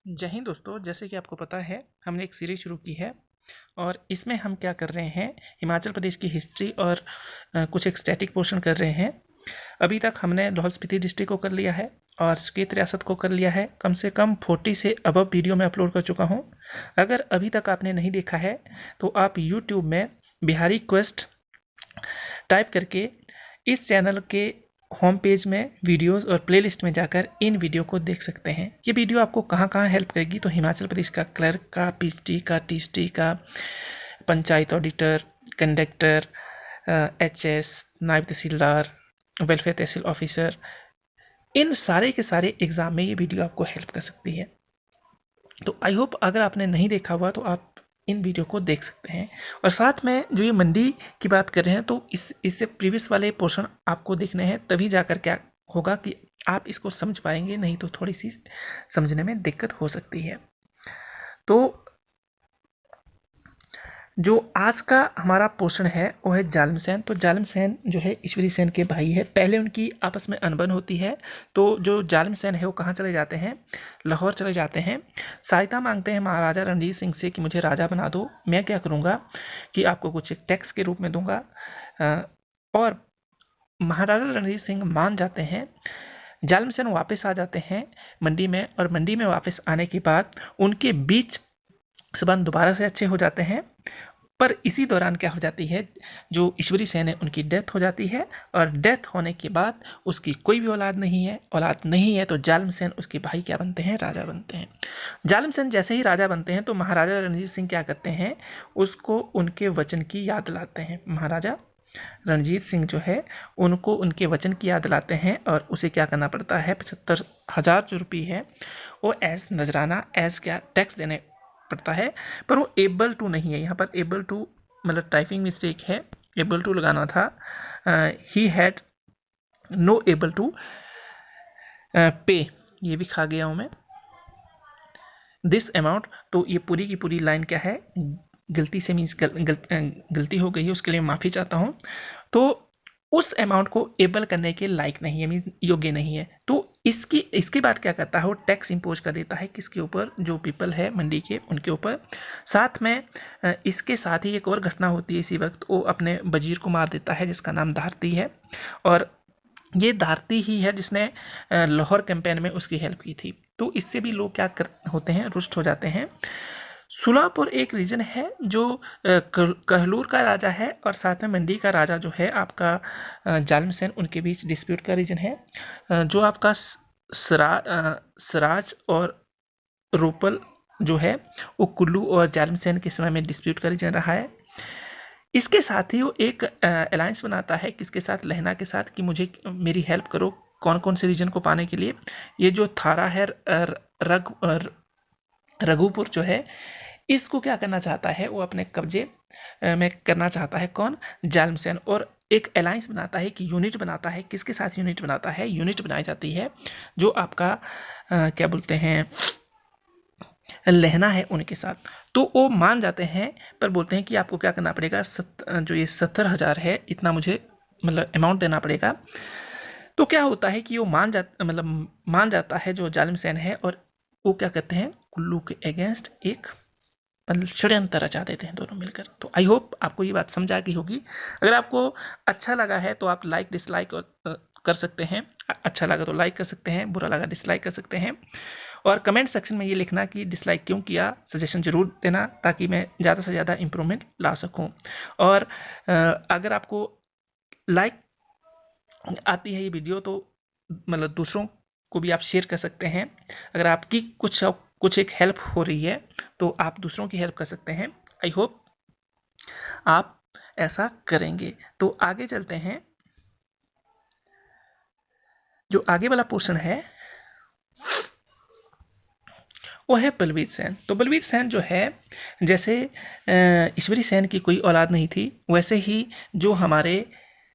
जय हिंद दोस्तों। जैसे कि आपको पता है हमने एक सीरीज शुरू की है और इसमें हम क्या कर रहे हैं, हिमाचल प्रदेश की हिस्ट्री और कुछ एक स्टैटिक पोर्शन कर रहे हैं। अभी तक हमने लाहौल स्पीति डिस्ट्रिक्ट को कर लिया है और सुकेत रियासत को कर लिया है। कम से कम 40 से अबव वीडियो मैं अपलोड कर चुका हूँ। अगर अभी तक आपने नहीं देखा है तो आप यूट्यूब में बिहारी क्वेस्ट टाइप करके इस चैनल के होम पेज में वीडियोस और प्लेलिस्ट में जाकर इन वीडियो को देख सकते हैं। ये वीडियो आपको कहाँ कहाँ हेल्प करेगी, तो हिमाचल प्रदेश का क्लर्क का, पीएचडी का, टीएसटी का, पंचायत ऑडिटर, कंडक्टर, एचएस, नायब तहसीलदार, वेलफेयर तहसील ऑफिसर, इन सारे के सारे एग्ज़ाम में ये वीडियो आपको हेल्प कर सकती है। तो आई होप अगर आपने नहीं देखा हुआ तो आप इन वीडियो को देख सकते हैं। और साथ में जो ये मंडी की बात कर रहे हैं तो इससे प्रीवियस वाले पोर्शन आपको देखने हैं, तभी जाकर क्या होगा कि आप इसको समझ पाएंगे, नहीं तो थोड़ी सी समझने में दिक्कत हो सकती है। तो जो आज का हमारा पोर्शन है वो है जालिम सेन। तो जालिम सेन जो है ईश्वरी सेन के भाई है। पहले उनकी आपस में अनबन होती है, तो जो जालिम सेन है वो कहाँ चले जाते हैं, लाहौर चले जाते हैं। सहायता मांगते हैं महाराजा रणजीत सिंह से कि मुझे राजा बना दो, मैं क्या करूँगा कि आपको कुछ एक टैक्स के रूप में दूंगा। और महाराजा रणजीत सिंह मान जाते हैं। जालिम सेन वापस आ जाते हैं मंडी में, और मंडी में वापस आने के बाद उनके बीच संबंध दोबारा से अच्छे हो जाते हैं। पर इसी दौरान क्या हो जाती है, जो ईश्वरी सेन है उनकी डेथ हो जाती है, और डेथ होने के बाद उसकी कोई भी औलाद नहीं है। औलाद नहीं है तो जालिम सेन उसके भाई क्या बनते हैं, राजा बनते हैं। जालिम सेन जैसे ही राजा बनते हैं तो महाराजा रणजीत सिंह क्या करते हैं, उसको उनके वचन की याद दिलाते हैं। महाराजा रणजीत सिंह जो है उनको उनके वचन की याद दिलाते हैं, और उसे क्या करना पड़ता है, 75,000 जो रुपये है वो एज नजराना, एज क्या टैक्स देने पड़ता है। पर वो एबल टू नहीं है, यहाँ पर एबल टू मतलब टाइपिंग मिस्टेक है, एबल टू लगाना था। He had no able to pay, ये भी खा गया हूँ मैं, दिस अमाउंट। तो ये पूरी की पूरी लाइन क्या है, गलती से मीन्स गलती हो गई है, उसके लिए माफ़ी चाहता हूँ। तो उस अमाउंट को एबल करने के लायक नहीं है, मीन योग्य नहीं है। तो इसके बाद क्या करता है, वो टैक्स इम्पोज कर देता है किसके ऊपर, जो पीपल है मंडी के उनके ऊपर। साथ में इसके साथ ही एक और घटना होती है इसी वक्त, वो अपने वजीर को मार देता है जिसका नाम धारती है। और ये धारती ही है जिसने लाहौर कैंपेन में उसकी हेल्प की थी। तो इससे भी लोग क्या होते हैं, रुष्ट हो जाते हैं। सुलापुर एक रीजन है जो कहलूर का राजा है, और साथ में मंडी का राजा जो है आपका जालिम सेन, उनके बीच डिस्प्यूट का रीजन है। जो आपका सराज और रोपल जो है वो कुल्लू और जालिम सेन के समय में डिस्प्यूट का रीजन रहा है। इसके साथ ही वो एक अलायंस बनाता है किसके साथ, लहना के साथ, कि मुझे मेरी हेल्प करो कौन कौन से रीजन को पाने के लिए। ये जो थारा है, रघुपुर जो है, इसको क्या करना चाहता है, वो अपने कब्जे में करना चाहता है। कौन, जालिम सेन। और एक अलायंस बनाता है कि यूनिट बनाता है, किसके साथ यूनिट बनाता है, यूनिट बनाई जाती है जो आपका क्या बोलते हैं, लहना है उनके साथ। तो वो मान जाते हैं, पर बोलते हैं कि आपको क्या करना पड़ेगा, जो ये 70,000 है इतना मुझे मतलब अमाउंट देना पड़ेगा। तो क्या होता है कि वो मान जाता है जो जालिम सेन है, और वो क्या करते हैं, कुल्लू के अगेंस्ट एक मतलब षड्यंत्र रचा देते हैं दोनों मिलकर। तो आई होप आपको ये बात समझ आ गई होगी। अगर आपको अच्छा लगा है तो आप लाइक डिसलाइक कर सकते हैं। अच्छा लगा तो लाइक कर सकते हैं, बुरा लगा डिसलाइक कर सकते हैं। और कमेंट सेक्शन में ये लिखना कि डिसलाइक क्यों किया, सजेशन ज़रूर देना ताकि मैं ज़्यादा से ज़्यादा इम्प्रूवमेंट ला सकूं। और अगर आपको लाइक आती है ये वीडियो तो मतलब दूसरों को भी आप शेयर कर सकते हैं। अगर आपकी कुछ एक हेल्प हो रही है तो आप दूसरों की हेल्प कर सकते हैं। आई होप आप ऐसा करेंगे। तो आगे चलते हैं। जो आगे वाला पोर्शन है वो है बलवीर सेन। तो बलवीर सेन जो है, जैसे ईश्वरी सेन की कोई औलाद नहीं थी, वैसे ही जो हमारे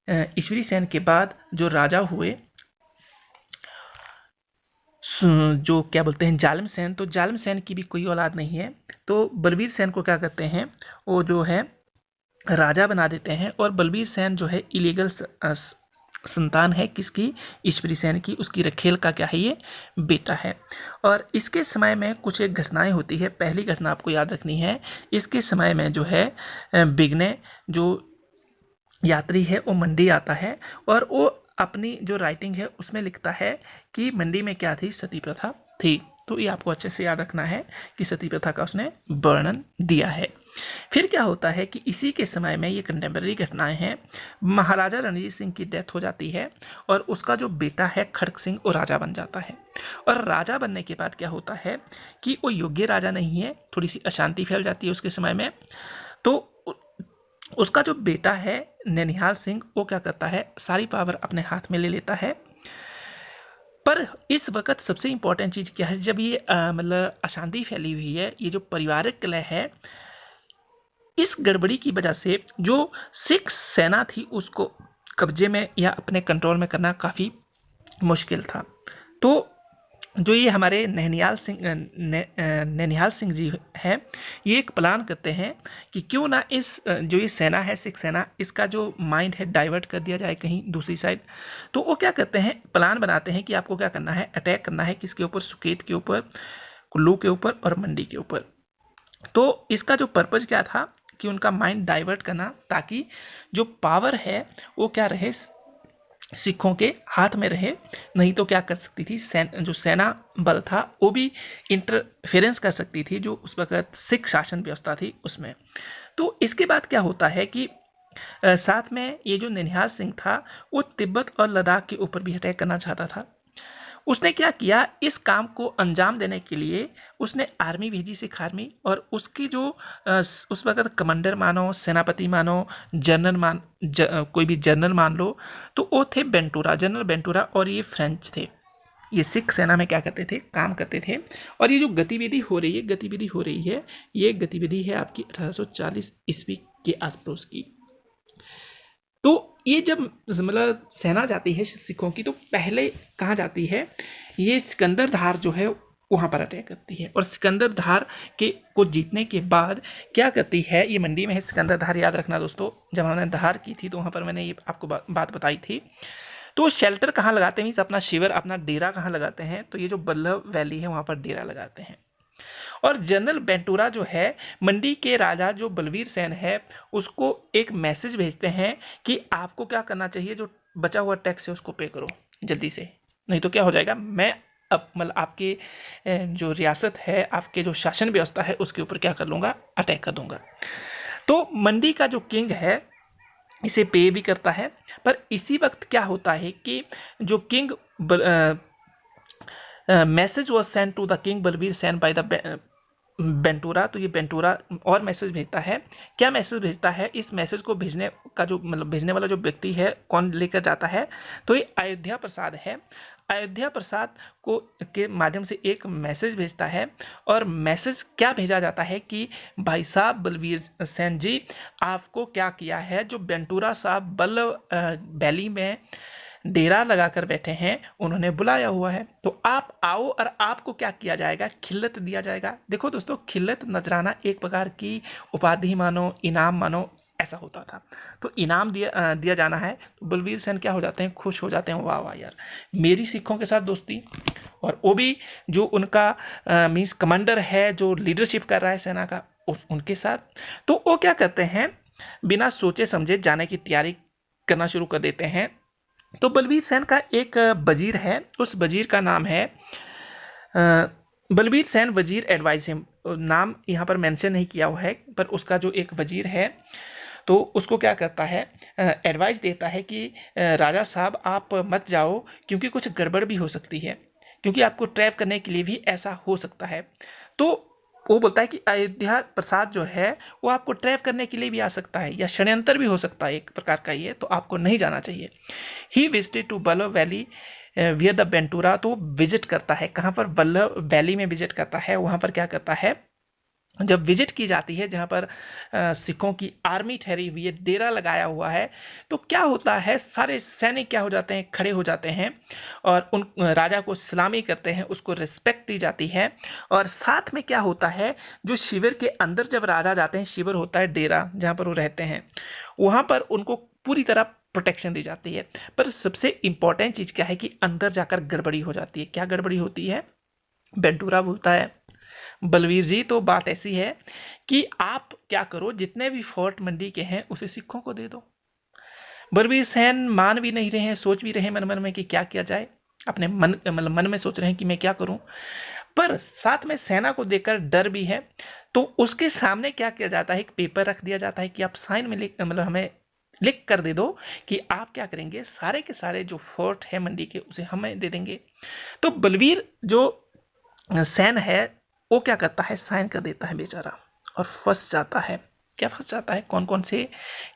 ईश्वरी सेन के बाद जो राजा हुए, जो क्या बोलते हैं, जालिम सेन, तो जालिम सेन की भी कोई औलाद नहीं है। तो बलवीर सेन को क्या करते हैं, वो जो है राजा बना देते हैं। और बलवीर सेन जो है इलीगल संतान है किसकी, ईश्वरी सेन की, उसकी रखेल का क्या है, ये बेटा है। और इसके समय में कुछ एक घटनाएं होती है। पहली घटना आपको याद रखनी है, इसके समय में जो है बिगने जो यात्री है वो मंडी आता है और वो अपनी जो राइटिंग है उसमें लिखता है कि मंडी में क्या थी, सती प्रथा थी। तो ये आपको अच्छे से याद रखना है कि सती प्रथा का उसने वर्णन दिया है। फिर क्या होता है कि इसी के समय में ये कंटेम्प्रेरी घटनाएं हैं, महाराजा रणजीत सिंह की डेथ हो जाती है और उसका जो बेटा है खड़क सिंह वो राजा बन जाता है। और राजा बनने के बाद क्या होता है कि वो योग्य राजा नहीं है, थोड़ी सी अशांति फैल जाती है उसके समय में। तो उसका जो बेटा है ननिहाल सिंह वो क्या करता है, सारी पावर अपने हाथ में ले लेता है। पर इस वक्त सबसे इंपॉर्टेंट चीज़ क्या है, जब ये मतलब अशांति फैली हुई है, ये जो पारिवारिक कलह है, इस गड़बड़ी की वजह से जो सिख सेना थी उसको कब्जे में या अपने कंट्रोल में करना काफ़ी मुश्किल था। तो जो ये हमारे ननिहाल सिंह जी हैं, ये एक प्लान करते हैं कि क्यों ना इस जो ये सेना है सिख सेना, इसका जो माइंड है डाइवर्ट कर दिया जाए कहीं दूसरी साइड। तो वो क्या करते हैं, प्लान बनाते हैं कि आपको क्या करना है, अटैक करना है किसके ऊपर, सुकेत के ऊपर, कुल्लू के ऊपर और मंडी के ऊपर। तो इसका जो पर्पज क्या था कि उनका माइंड डाइवर्ट करना, ताकि जो पावर है वो क्या रहे, सिखों के हाथ में रहे। नहीं तो क्या कर सकती थी, जो सेना बल था वो भी इंटरफेरेंस कर सकती थी जो उस वक्त सिख शासन व्यवस्था थी उसमें। तो इसके बाद क्या होता है कि साथ में ये जो ननिहाल सिंह था वो तिब्बत और लद्दाख के ऊपर भी अटैक करना चाहता था। उसने क्या किया, इस काम को अंजाम देने के लिए उसने आर्मी भेजी, सिख आर्मी। और उसकी जो उस वक्त कमांडर मानो, सेनापति मानो, कोई भी जनरल मान लो, तो वो थे बेंटूरा, जनरल बेंटूरा। और ये फ्रेंच थे, ये सिख सेना में क्या करते थे, काम करते थे। और ये जो गतिविधि हो रही है, ये गतिविधि है आपकी 1840 ईस्वी के आसपास की। तो ये जब मतलब सेना जाती है सिखों की, तो पहले कहाँ जाती है, ये सिकंदर धार जो है वहाँ पर अटैक करती है। और सिकंदर धार को जीतने के बाद क्या करती है, ये मंडी में है सिकंदर धार, याद रखना दोस्तों, जब हमने धार की थी तो वहाँ पर मैंने ये आपको बात बताई थी। तो शेल्टर कहाँ लगाते हैं, मीन्स अपना शिविर, अपना डेरा कहाँ लगाते हैं, तो ये जो बल्लभ वैली है वहाँ पर डेरा लगाते हैं। और जनरल बेंटूरा जो है, मंडी के राजा जो बलवीर सेन है उसको एक मैसेज भेजते हैं कि आपको क्या करना चाहिए, जो बचा हुआ टैक्स है उसको पे करो जल्दी से, नहीं तो क्या हो जाएगा, मैं अब मतलब आपके जो रियासत है, आपके जो शासन व्यवस्था है उसके ऊपर क्या कर लूँगा, अटैक कर दूंगा। तो मंडी का जो किंग है इसे पे भी करता है। पर इसी वक्त क्या होता है कि जो king message was sent to the king Balbir Sen by the बेंटूरा। तो ये बेंटूरा और मैसेज भेजता है। क्या मैसेज भेजता है, इस मैसेज को भेजने का जो मतलब भेजने वाला जो व्यक्ति है, कौन लेकर जाता है, तो ये अयोध्या प्रसाद है। अयोध्या प्रसाद को के माध्यम से एक मैसेज भेजता है। और मैसेज क्या भेजा जाता है कि भाई साहब बलवीर सेन जी, आपको क्या किया है, जो बेंटूरा साहब वैली में डेरा लगाकर बैठे हैं, उन्होंने बुलाया हुआ है, तो आप आओ और आपको क्या किया जाएगा, खिल्लत दिया जाएगा। देखो दोस्तों, खिल्लत नजराना एक प्रकार की उपाधि मानो, इनाम मानो, ऐसा होता था। तो इनाम दिया जाना है, तो बलवीर सेन क्या हो जाते हैं, खुश हो जाते हैं, वाह वाह यार, मेरी सिखों के साथ दोस्ती, और वो भी जो उनका मीन्स कमांडर है, जो लीडरशिप कर रहा है सेना का, उनके साथ। तो वो क्या करते हैं, बिना सोचे समझे जाने की तैयारी करना शुरू कर देते हैं। तो बलबीर सेन का एक वजीर है, उस वजीर का नाम है बलबीर सेन वजीर एडवाइस हिम। नाम यहाँ पर मेंशन नहीं किया हुआ है, पर उसका जो एक वजीर है तो उसको क्या करता है, एडवाइस देता है कि राजा साहब आप मत जाओ, क्योंकि कुछ गड़बड़ भी हो सकती है, क्योंकि आपको ट्रैप करने के लिए भी ऐसा हो सकता है। तो वो बोलता है कि अयोध्या प्रसाद जो है वो आपको ट्रैप करने के लिए भी आ सकता है, या षड्यंत्र भी हो सकता है एक प्रकार का ये, तो आपको नहीं जाना चाहिए। He visited to Ballabh valley where the बेंटूरा। तो विजिट करता है, कहाँ पर, बल्लभ वैली में विजिट करता है। वहाँ पर क्या करता है, जब विजिट की जाती है जहाँ पर सिखों की आर्मी ठहरी हुई है, डेरा लगाया हुआ है, तो क्या होता है, सारे सैनिक क्या हो जाते हैं, खड़े हो जाते हैं और उन राजा को सलामी करते हैं, उसको रिस्पेक्ट दी जाती है। और साथ में क्या होता है, जो शिविर के अंदर जब राजा जाते हैं, शिविर होता है डेरा जहाँ पर वो रहते हैं, वहाँ पर उनको पूरी तरह प्रोटेक्शन दी जाती है। पर सबसे इंपॉर्टेंट चीज़ क्या है कि अंदर जाकर गड़बड़ी हो जाती है। क्या गड़बड़ी होती है? बेंटूरा बोलता है, बलवीर जी तो बात ऐसी है कि आप क्या करो, जितने भी फोर्ट मंडी के हैं उसे सिखों को दे दो। बलवीर सेन मान भी नहीं रहे हैं, सोच भी रहे हैं मन मन में कि क्या किया जाए, अपने मन में सोच रहे हैं कि मैं क्या करूं, पर साथ में सेना को देकर डर भी है। तो उसके सामने क्या किया जाता है, एक पेपर रख दिया जाता है कि आप साइन में हमें लिख कर दे दो कि आप क्या करेंगे, सारे के सारे जो फोर्ट है मंडी के उसे हमें दे देंगे। तो बलवीर जो सेन है वो क्या करता है, साइन कर देता है बेचारा, और फंस जाता है। क्या फंस जाता है? कौन कौन से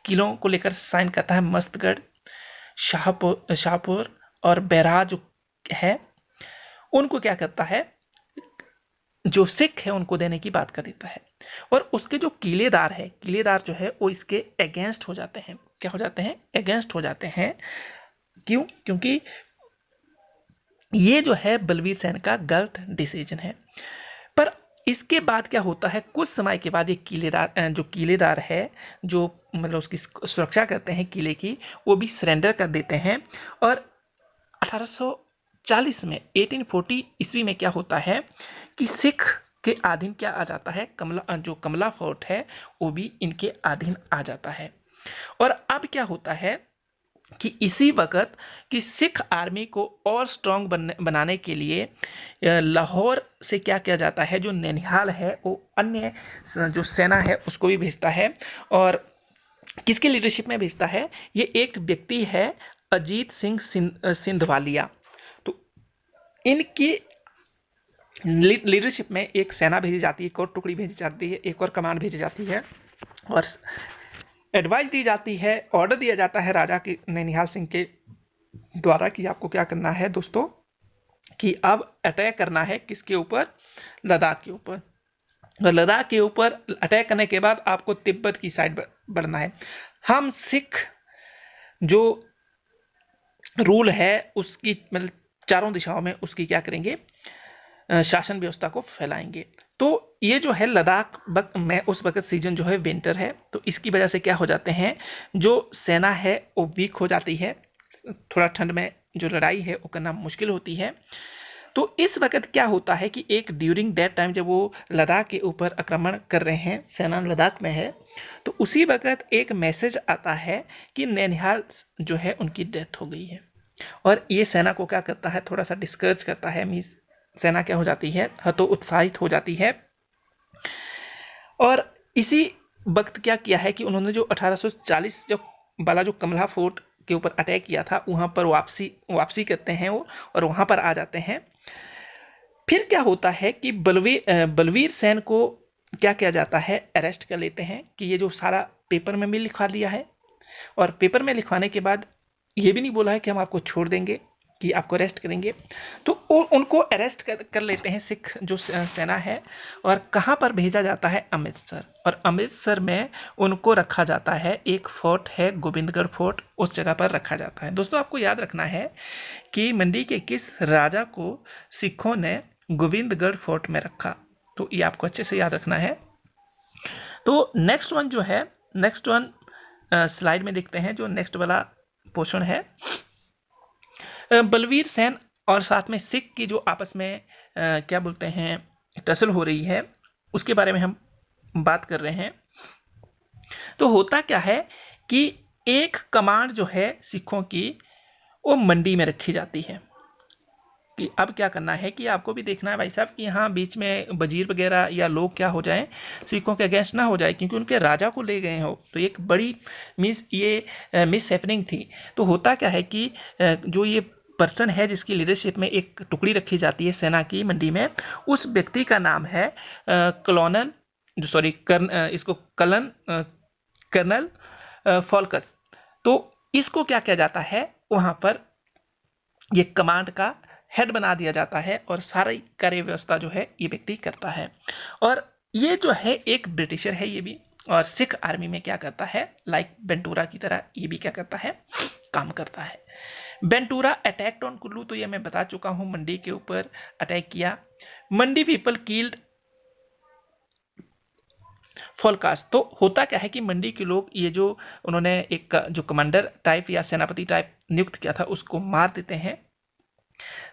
किलों को लेकर साइन करता है? मस्तगढ़, शाहपुर और बैराज जो है उनको क्या करता है, जो सिख है उनको देने की बात कर देता है। और उसके जो किलेदार है, किलेदार जो है वो इसके अगेंस्ट हो जाते हैं। क्या हो जाते हैं? अगेंस्ट हो जाते हैं। क्यों? क्योंकि ये जो है बलवीर सेन का गलत डिसीजन है। पर इसके बाद क्या होता है, कुछ समय के बाद ये किलेदार है, जो मतलब उसकी सुरक्षा करते हैं किले की, वो भी सरेंडर कर देते हैं। और 1840 में 1840 ईस्वी में क्या होता है कि सिख के अधीन क्या आ जाता है, जो कमला फोर्ट है वो भी इनके अधीन आ जाता है। और अब क्या होता है कि इसी वक्त कि सिख आर्मी को और स्ट्रांग बनाने के लिए लाहौर से क्या किया जाता है, जो नैनीहाल है वो अन्य जो सेना है उसको भी भेजता है। और किसके लीडरशिप में भेजता है? ये एक व्यक्ति है अजीत सिंह सिंधवालिया। तो इनकी लीडरशिप में एक सेना भेजी जाती है, एक और टुकड़ी भेजी जाती है, एक और कमान भेजी जाती है, और एडवाइस दी जाती है, ऑर्डर दिया जाता है राजा की नैनीहाल सिंह के द्वारा कि आपको क्या करना है दोस्तों, कि अब अटैक करना है किसके ऊपर? लद्दाख के ऊपर। और लद्दाख के ऊपर अटैक करने के बाद आपको तिब्बत की साइड बढ़ना है। हम सिख जो रूल है उसकी मतलब चारों दिशाओं में उसकी क्या करेंगे, शासन व्यवस्था को फैलाएंगे। तो ये जो है लद्दाख में उस वक्त सीजन जो है विंटर है, तो इसकी वजह से क्या हो जाते हैं, जो सेना है वो वीक हो जाती है, थोड़ा ठंड में जो लड़ाई है वो करना मुश्किल होती है। तो इस वक्त क्या होता है कि एक ड्यूरिंग दैट टाइम जब वो लद्दाख के ऊपर आक्रमण कर रहे हैं, सेना लद्दाख में है, तो उसी वक्त एक मैसेज आता है कि नैनीहाल जो है उनकी डेथ हो गई है। और ये सेना को क्या करता है, थोड़ा सा डिस्करेज करता है। मीन्स सेना क्या हो जाती है, हतोत्साहित हो जाती है। और इसी वक्त क्या किया है कि उन्होंने जो 1840 जो वाला जो कमला फोर्ट के ऊपर अटैक किया था वहाँ पर वापसी करते हैं वो, और वहाँ पर आ जाते हैं। फिर क्या होता है कि बलवीर सेन को क्या किया जाता है, अरेस्ट कर लेते हैं कि ये जो सारा पेपर में लिखवा दिया है, और पेपर में लिखवाने के बाद ये भी नहीं बोला है कि हम आपको छोड़ देंगे, कि आपको अरेस्ट करेंगे। तो उनको अरेस्ट कर लेते हैं सिख जो सेना है, और कहाँ पर भेजा जाता है? अमृतसर। और अमृतसर में उनको रखा जाता है, एक फोर्ट है गोविंदगढ़ फोर्ट, उस जगह पर रखा जाता है। दोस्तों आपको याद रखना है कि मंडी के किस राजा को सिखों ने गोविंदगढ़ फोर्ट में रखा, तो ये आपको अच्छे से याद रखना है। तो नेक्स्ट वन जो है, नेक्स्ट वन स्लाइड में देखते हैं, जो नेक्स्ट वाला पोर्शन है, बलवीर सेन और साथ में सिख की जो आपस में क्या बोलते हैं टसल हो रही है, उसके बारे में हम बात कर रहे हैं। तो होता क्या है कि एक कमांड जो है सिखों की वो मंडी में रखी जाती है, कि अब क्या करना है कि आपको भी देखना है भाई साहब कि यहाँ बीच में वजीर वगैरह या लोग क्या हो जाएं, सिखों के अगेंस्ट ना हो जाए, क्योंकि उनके राजा को ले गए हो। तो एक बड़ी मिस हैपनिंग थी। तो होता क्या है कि जो ये पर्सन है जिसकी लीडरशिप में एक टुकड़ी रखी जाती है सेना की मंडी में, उस व्यक्ति का नाम है कलोनल जो सॉरी इसको कर्नल फॉल्कस। तो इसको क्या किया जाता है, वहाँ पर ये कमांड का हेड बना दिया जाता है, और सारी कार्य व्यवस्था जो है ये व्यक्ति करता है। और ये जो है एक ब्रिटिशर है ये भी, और सिख आर्मी में क्या करता है, लाइक बेंटूरा की तरह ये भी क्या करता है, काम करता है। बेंटूरा अटैक्ड ऑन कुल्लू, तो ये मैं बता चुका हूँ, मंडी के ऊपर अटैक किया। मंडी पीपल किल्ड फॉलकास्ट। तो होता क्या है कि मंडी के लोग ये जो उन्होंने एक जो कमांडर टाइप या सेनापति टाइप नियुक्त किया था उसको मार देते हैं।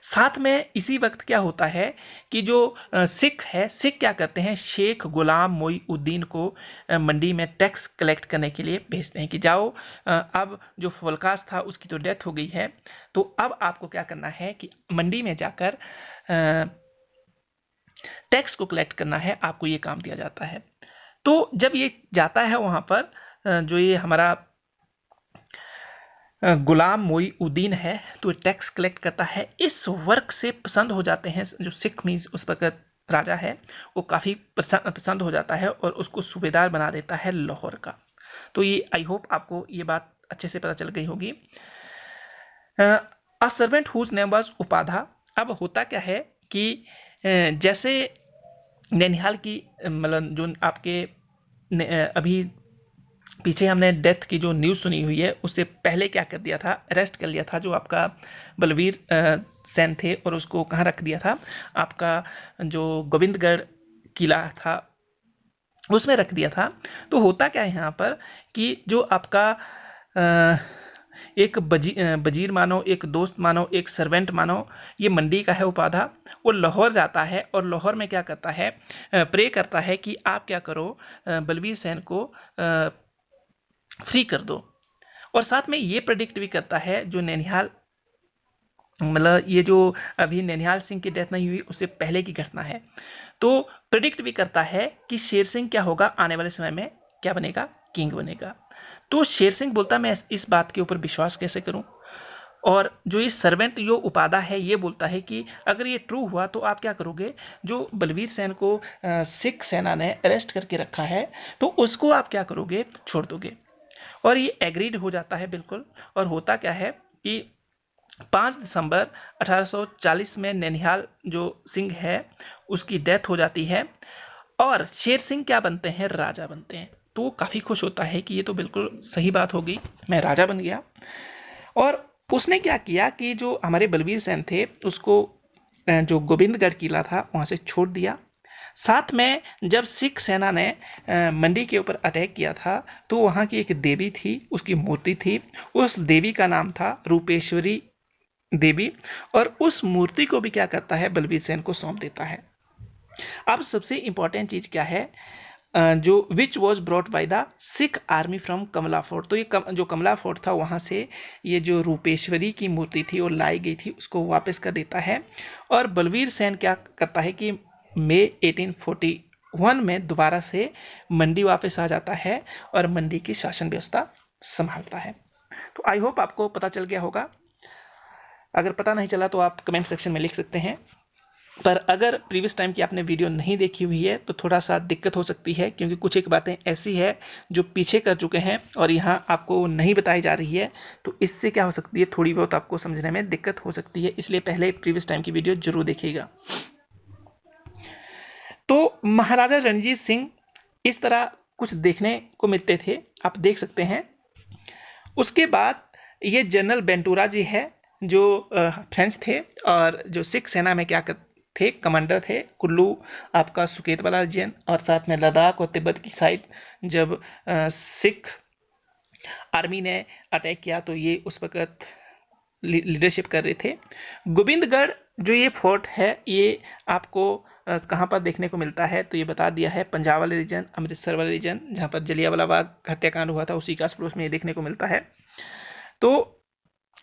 साथ में इसी वक्त क्या होता है कि जो सिख है, सिख क्या करते हैं, शेख गुलाम मोईउद्दीन को मंडी में टैक्स कलेक्ट करने के लिए भेजते हैं कि जाओ, अब जो फॉलकास्ट था उसकी तो डेथ हो गई है, तो अब आपको क्या करना है कि मंडी में जाकर टैक्स को कलेक्ट करना है, आपको ये काम दिया जाता है। तो जब ये जाता है वहाँ पर जो ये हमारा गुलाम मोईउद्दीन है, तो टैक्स कलेक्ट करता है। इस वर्क से पसंद हो जाते हैं जो सिख मीन्स उस वक्त राजा है, वो काफ़ी पसंद हो जाता है और उसको सूबेदार बना देता है लाहौर का। तो ये आई होप आपको ये बात अच्छे से पता चल गई होगी। A servant whose name was Upadha. अब होता क्या है कि जैसे नैनीहाल की मतलब जो आपके अभी पीछे हमने डेथ की जो न्यूज़ सुनी हुई है, उससे पहले क्या कर दिया था, अरेस्ट कर लिया था जो आपका बलवीर सेन थे और उसको कहाँ रख दिया था, आपका जो गोविंदगढ़ किला था उसमें रख दिया था। तो होता क्या है यहाँ पर कि जो आपका एक वजीर मानो, एक दोस्त मानो, एक सर्वेंट मानो, ये मंडी का है उपाधा, वो लाहौर जाता है और लाहौर में क्या करता है, प्रे करता है कि आप क्या करो, बलवीर सेन को फ्री कर दो। और साथ में ये प्रेडिक्ट भी करता है जो नैनीहाल मतलब ये जो अभी नैनीहाल सिंह की डेथ नहीं हुई उससे पहले की घटना है, तो प्रेडिक्ट भी करता है कि शेर सिंह क्या होगा आने वाले समय में, क्या बनेगा, किंग बनेगा। तो शेर सिंह बोलता मैं इस बात के ऊपर विश्वास कैसे करूं। और जो ये सर्वेंट जो उपाधा है ये बोलता है कि अगर ये ट्रू हुआ तो आप क्या करोगे, जो बलवीर सेन को सिख सेना ने अरेस्ट करके रखा है तो उसको आप क्या करोगे, छोड़ दोगे। और ये एग्रीड हो जाता है बिल्कुल। और होता क्या है कि 5 दिसंबर 1840 में नैनीहाल जो सिंह है उसकी डेथ हो जाती है और शेर सिंह क्या बनते हैं, राजा बनते हैं। तो वो काफ़ी खुश होता है कि ये तो बिल्कुल सही बात हो गई, मैं राजा बन गया। और उसने क्या किया कि जो हमारे बलवीर सेन थे उसको जो गोविंदगढ़ किला था वहाँ से छोड़ दिया। साथ में जब सिख सेना ने मंडी के ऊपर अटैक किया था तो वहाँ की एक देवी थी, उसकी मूर्ति थी, उस देवी का नाम था रूपेश्वरी देवी, और उस मूर्ति को भी क्या करता है, बलवीर सेन को सौंप देता है। अब सबसे इंपॉर्टेंट चीज़ क्या है, जो which was brought by the Sikh army from Kamla fort. तो ये जो कमला फोर्ट था वहाँ से ये जो रूपेश्वरी की मूर्ति थी वो लाई गई थी, उसको वापस कर देता है। और बलवीर सेन क्या करता है कि मई 1841 में दोबारा से मंडी वापस आ जाता है और मंडी की शासन व्यवस्था संभालता है। तो आई होप आपको पता चल गया होगा। अगर पता नहीं चला तो आप कमेंट सेक्शन में लिख सकते हैं। पर अगर प्रीवियस टाइम की आपने वीडियो नहीं देखी हुई है तो थोड़ा सा दिक्कत हो सकती है, क्योंकि कुछ एक बातें ऐसी है जो पीछे कर चुके हैं और यहाँ आपको नहीं बताई जा रही है, तो इससे क्या हो सकती है, थोड़ी बहुत आपको समझने में दिक्कत हो सकती है। इसलिए पहले प्रीवियस टाइम की वीडियो जरूर देखिएगा। तो महाराजा रणजीत सिंह इस तरह कुछ देखने को मिलते थे, आप देख सकते हैं। उसके बाद ये जनरल बेंटूरा जी है जो फ्रेंच थे और जो सिख सेना में क्या थे, कमांडर थे। कुल्लू आपका सुकेत वाला रीजन और साथ में लद्दाख और तिब्बत की साइड जब सिख आर्मी ने अटैक किया तो ये उस वक्त लीडरशिप कर रहे थे। गोविंदगढ़ जो ये फोर्ट है ये आपको कहाँ पर देखने को मिलता है, तो ये बता दिया है, पंजाब वाले रीजन, अमृतसर वाले रीजन, जहाँ पर जलियांवाला बाग हत्याकांड हुआ था उसी के आस पड़ोस में ये देखने को मिलता है। तो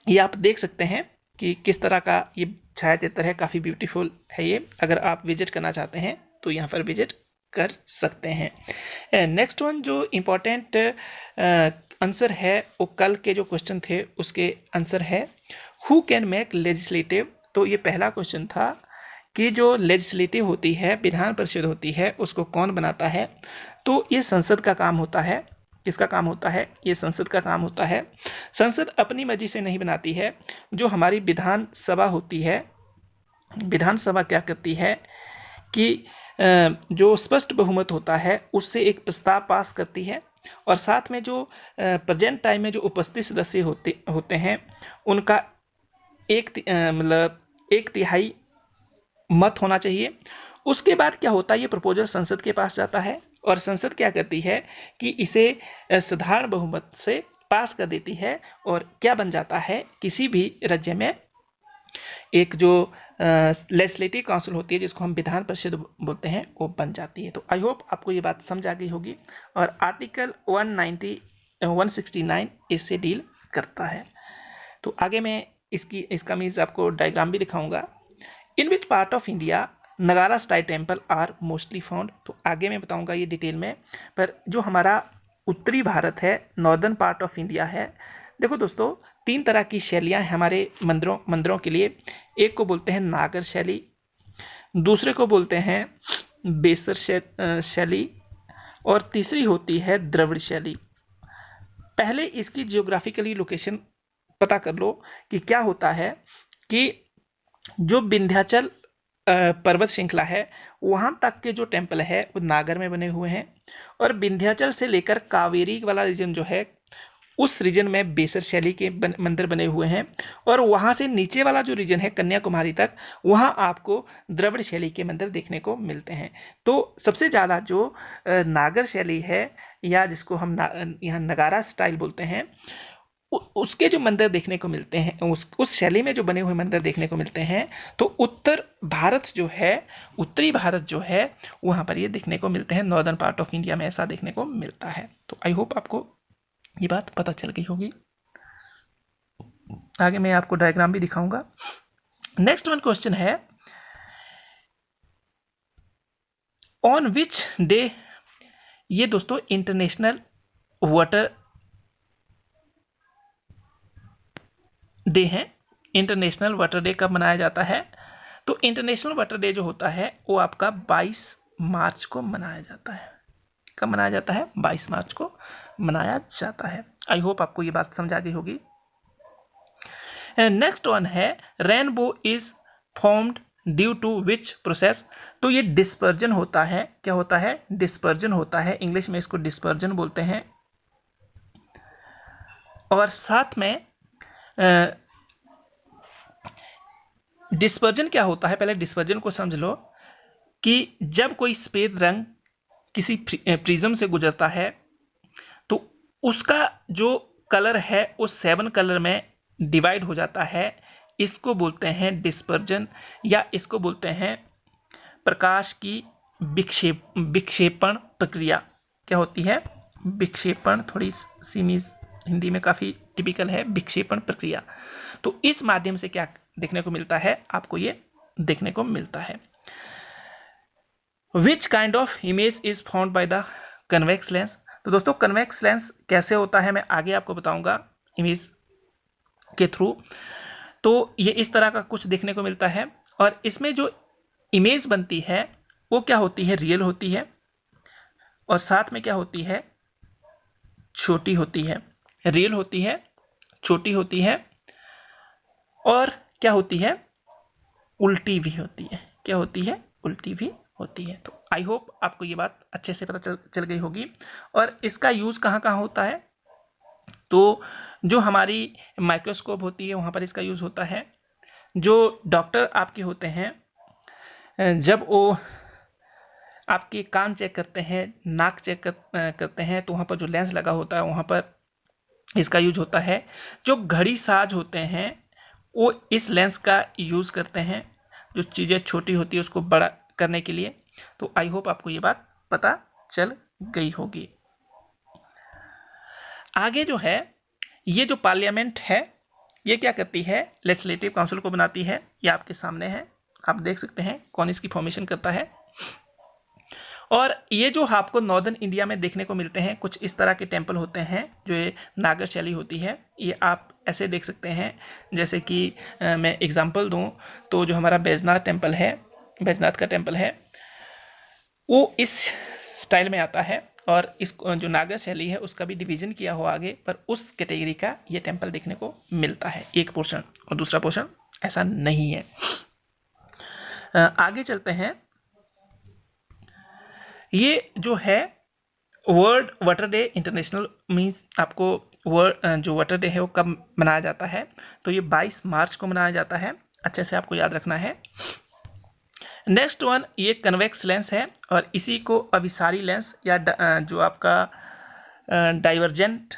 ये आप देख सकते हैं कि किस तरह का ये छाया चित्र है, काफ़ी ब्यूटीफुल है ये। अगर आप विजिट करना चाहते हैं तो यहाँ पर विजिट कर सकते हैं। नेक्स्ट वन जो इम्पोर्टेंट आंसर है वो कल के जो क्वेश्चन थे उसके आंसर है, हु कैन मेक लेजिस्लेटिव। तो ये पहला क्वेश्चन था कि जो लेजिस्लेटिव होती है, विधान परिषद होती है, उसको कौन बनाता है। तो ये संसद का काम होता है। किसका काम होता है, ये संसद का काम होता है। संसद अपनी मर्जी से नहीं बनाती है। जो हमारी विधान सभा होती है, विधानसभा क्या करती है कि जो स्पष्ट बहुमत होता है उससे एक प्रस्ताव पास करती है और साथ में जो प्रेजेंट टाइम में जो उपस्थित सदस्य होते हैं उनका मतलब 1/3 मत होना चाहिए। उसके बाद क्या होता है, ये प्रपोजल संसद के पास जाता है और संसद क्या करती है कि इसे साधारण बहुमत से पास कर देती है और क्या बन जाता है, किसी भी राज्य में एक जो लेजिस्लेटिव काउंसिल होती है जिसको हम विधान परिषद बोलते हैं वो बन जाती है। तो आई होप आपको ये बात समझ आ गई होगी। और आर्टिकल 169 इससे डील करता है। तो आगे मैं इसका मीन्स आपको डायग्राम भी दिखाऊंगा। In which part of India Nagara style temple are mostly found. तो आगे मैं बताऊंगा ये डिटेल में। पर जो हमारा उत्तरी भारत है, नॉर्दर्न पार्ट ऑफ इंडिया है, देखो दोस्तों 3 तरह की शैलियाँ हैं हमारे मंदिरों के लिए। एक को बोलते हैं नागर शैली, दूसरे को बोलते हैं बेसर शैली, और तीसरी होती है द्रविड़ शैली। पहले इसकी जियोग्राफिकली लोकेशन पता कर लो कि क्या होता है कि जो विंध्याचल पर्वत श्रृंखला है वहाँ तक के जो टेम्पल है वो नागर में बने हुए हैं, और विंध्याचल से लेकर कावेरी वाला रीजन जो है उस रीजन में बेसर शैली के मंदिर बने हुए हैं, और वहाँ से नीचे वाला जो रीजन है कन्याकुमारी तक वहाँ आपको द्रविड़ शैली के मंदिर देखने को मिलते हैं। तो सबसे ज़्यादा जो नागर शैली है या जिसको हम यहाँ नगारा स्टाइल बोलते हैं उसके जो मंदिर देखने को मिलते हैं, उस शैली में जो बने हुए मंदिर देखने को मिलते हैं, तो उत्तरी भारत जो है वहाँ पर ये देखने को मिलते हैं। नॉर्दर्न पार्ट ऑफ इंडिया में ऐसा देखने को मिलता है। तो आई होप आपको ये बात पता चल गई होगी। आगे मैं आपको डायग्राम भी दिखाऊंगा। नेक्स्ट वन क्वेश्चन है, ऑन विच डे, ये दोस्तों इंटरनेशनल वाटर डे है। इंटरनेशनल वाटर डे कब मनाया जाता है? तो इंटरनेशनल वाटर डे जो होता है वो आपका 22 मार्च को मनाया जाता है। कब मनाया जाता है? 22 मार्च को मनाया जाता है। आई होप आपको ये बात समझ आ गई होगी। नेक्स्ट वन है, rainbow is formed due to which process. तो ये डिस्पर्जन होता है। क्या होता है? डिस्पर्जन होता है। इंग्लिश में इसको डिस्पर्जन बोलते हैं। और साथ में डिस्पर्जन क्या होता है, पहले डिस्पर्जन को समझ लो कि जब कोई सफेद रंग किसी प्रिज्म से गुजरता है तो उसका जो कलर है वो 7 कलर में डिवाइड हो जाता है। इसको बोलते हैं डिस्पर्जन, या इसको बोलते हैं प्रकाश की विक्षेपण प्रक्रिया। क्या होती है? विक्षेपण, थोड़ी सीमी हिंदी में काफ़ी टिपिकल है, विक्षेपण प्रक्रिया। तो इस माध्यम से क्या देखने को मिलता है? आपको ये देखने को मिलता है। Which kind of image is found by the convex lens. तो दोस्तों कन्वेक्स लेंस कैसे होता है मैं आगे आपको बताऊंगा इमेज के थ्रू। तो ये इस तरह का कुछ देखने को मिलता है, और इसमें जो इमेज बनती है वो क्या होती है? रियल होती है, और साथ में क्या होती है? छोटी होती है। रियल होती है, छोटी होती है, और क्या होती है? उल्टी भी होती है। क्या होती है? उल्टी भी होती है। तो आई होप आपको ये बात अच्छे से पता चल गई होगी। और इसका यूज़ कहाँ कहाँ होता है? तो जो हमारी माइक्रोस्कोप होती है वहाँ पर इसका यूज़ होता है। जो डॉक्टर आपके होते हैं जब वो आपके कान चेक करते हैं, नाक चेक करते हैं, तो वहाँ पर जो लेंस लगा होता है वहाँ पर इसका यूज होता है। जो घड़ी साज होते हैं वो इस लेंस का यूज़ करते हैं, जो चीज़ें छोटी होती है उसको बड़ा करने के लिए। तो आई होप आपको ये बात पता चल गई होगी। आगे जो है, ये जो पार्लियामेंट है ये क्या करती है? लेजिस्लेटिव काउंसिल को बनाती है। ये आपके सामने है, आप देख सकते हैं कौन इसकी फॉर्मेशन करता है। और ये जो आपको नॉर्दर्न इंडिया में देखने को मिलते हैं कुछ इस तरह के टेम्पल होते हैं जो ये नागर शैली होती है। ये आप ऐसे देख सकते हैं, जैसे कि मैं एग्जांपल दूं तो जो हमारा बैजनाथ टेम्पल है, बैजनाथ का टेम्पल है वो इस स्टाइल में आता है, और इस जो नागर शैली है उसका भी डिवीजन किया हुआ आगे, पर उस कैटेगरी का ये टेम्पल देखने को मिलता है, एक पोर्शन, और दूसरा पोर्शन ऐसा नहीं है। आगे चलते हैं। ये जो है world water day international means आपको वर्ल्ड जो वाटर डे है वो कब मनाया जाता है? तो ये 22 मार्च को मनाया जाता है। अच्छे से आपको याद रखना है। नेक्स्ट वन, ये कन्वेक्स लेंस है और इसी को अभिसारी लेंस या जो आपका डाइवर्जेंट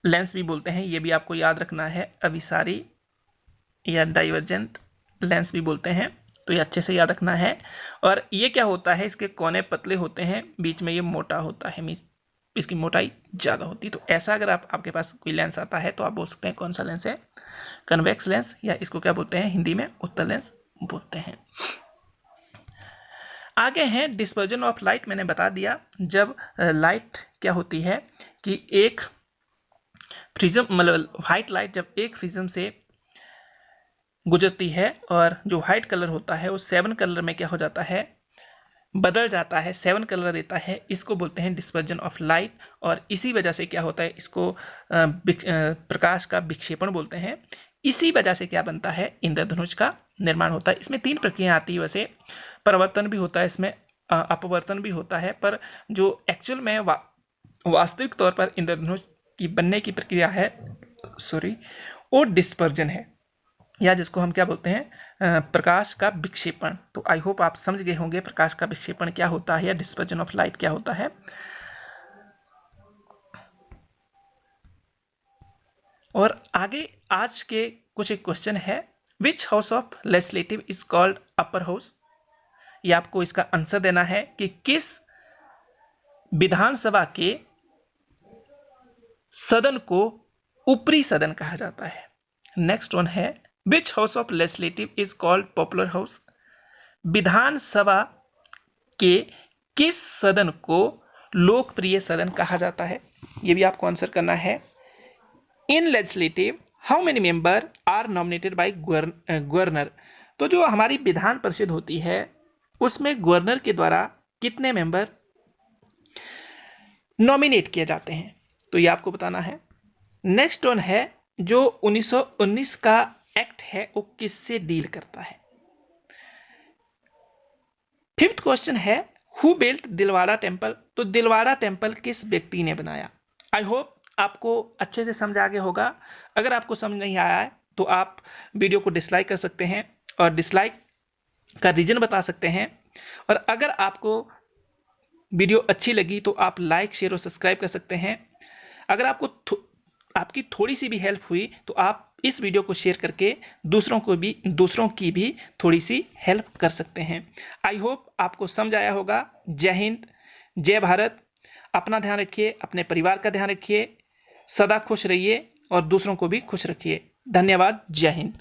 लेंस भी बोलते हैं, ये भी आपको याद रखना है, अभिसारी या डाइवर्जेंट लेंस भी बोलते हैं, तो ये अच्छे से याद रखना है। और ये क्या होता है, इसके कोने पतले होते हैं, बीच में ये मोटा होता है, मीन्स इसकी मोटाई ज़्यादा होती है। तो ऐसा अगर आपके पास कोई लेंस आता है तो आप बोल सकते हैं कौन सा लेंस है, कन्वेक्स लेंस, या इसको क्या बोलते हैं हिंदी में उत्तल लेंस बोलते हैं। आगे हैं डिस्पर्जन ऑफ लाइट। मैंने बता दिया, जब लाइट क्या होती है कि एक प्रिज्म, मतलब व्हाइट लाइट जब एक प्रिज्म से गुजरती है और जो व्हाइट कलर होता है वो 7 कलर में क्या हो जाता है, बदल जाता है, 7 कलर देता है, इसको बोलते हैं डिस्पर्जन ऑफ लाइट। और इसी वजह से क्या होता है, इसको प्रकाश का विक्षेपण बोलते हैं। इसी वजह से क्या बनता है, इंद्रधनुष का निर्माण होता है। इसमें 3 प्रक्रिया आती है, वैसे परिवर्तन भी होता है, इसमें अपवर्तन भी होता है, पर जो एक्चुअल में वास्तविक तौर पर इंद्रधनुष की बनने की प्रक्रिया है, वो डिस्पर्जन है, या जिसको हम क्या बोलते हैं, प्रकाश का विक्षेपण। तो आई होप आप समझ गए होंगे प्रकाश का विक्षेपण क्या होता है या डिस्पर्जन ऑफ लाइट क्या होता है। और आगे आज के कुछ एक क्वेश्चन है, which house of legislative is called upper house. ये आपको इसका आंसर देना है कि किस विधानसभा के सदन को ऊपरी सदन कहा जाता है। नेक्स्ट वन है, which house of legislative is called popular house. विधानसभा के किस सदन को लोकप्रिय सदन कहा जाता है, ये भी आपको आंसर करना है। In legislative how many member are nominated by governor. तो जो हमारी विधान परिषद होती है उसमें गवर्नर के द्वारा कितने मेंबर नॉमिनेट किए जाते हैं, तो ये आपको बताना है। नेक्स्ट वन है, जो 1919 का एक्ट है वो किससे डील करता है। फिफ्थ क्वेश्चन है, हु बिल्ट दिलवाड़ा टेम्पल। तो दिलवाड़ा टेम्पल किस व्यक्ति ने बनाया। आई होप आपको अच्छे से समझ आ गया होगा। अगर आपको समझ नहीं आया है तो आप वीडियो को डिसलाइक कर सकते हैं और डिसलाइक का रीजन बता सकते हैं। और अगर आपको वीडियो अच्छी लगी तो आप लाइक, शेयर और सब्सक्राइब कर सकते हैं। अगर आपको आपकी थोड़ी सी भी हेल्प हुई तो आप इस वीडियो को शेयर करके दूसरों की भी थोड़ी सी हेल्प कर सकते हैं। आई होप आपको समझ आया होगा। जय हिंद, जय भारत। अपना ध्यान रखिए, अपने परिवार का ध्यान रखिए, सदा खुश रहिए और दूसरों को भी खुश रखिए। धन्यवाद। जय हिंद।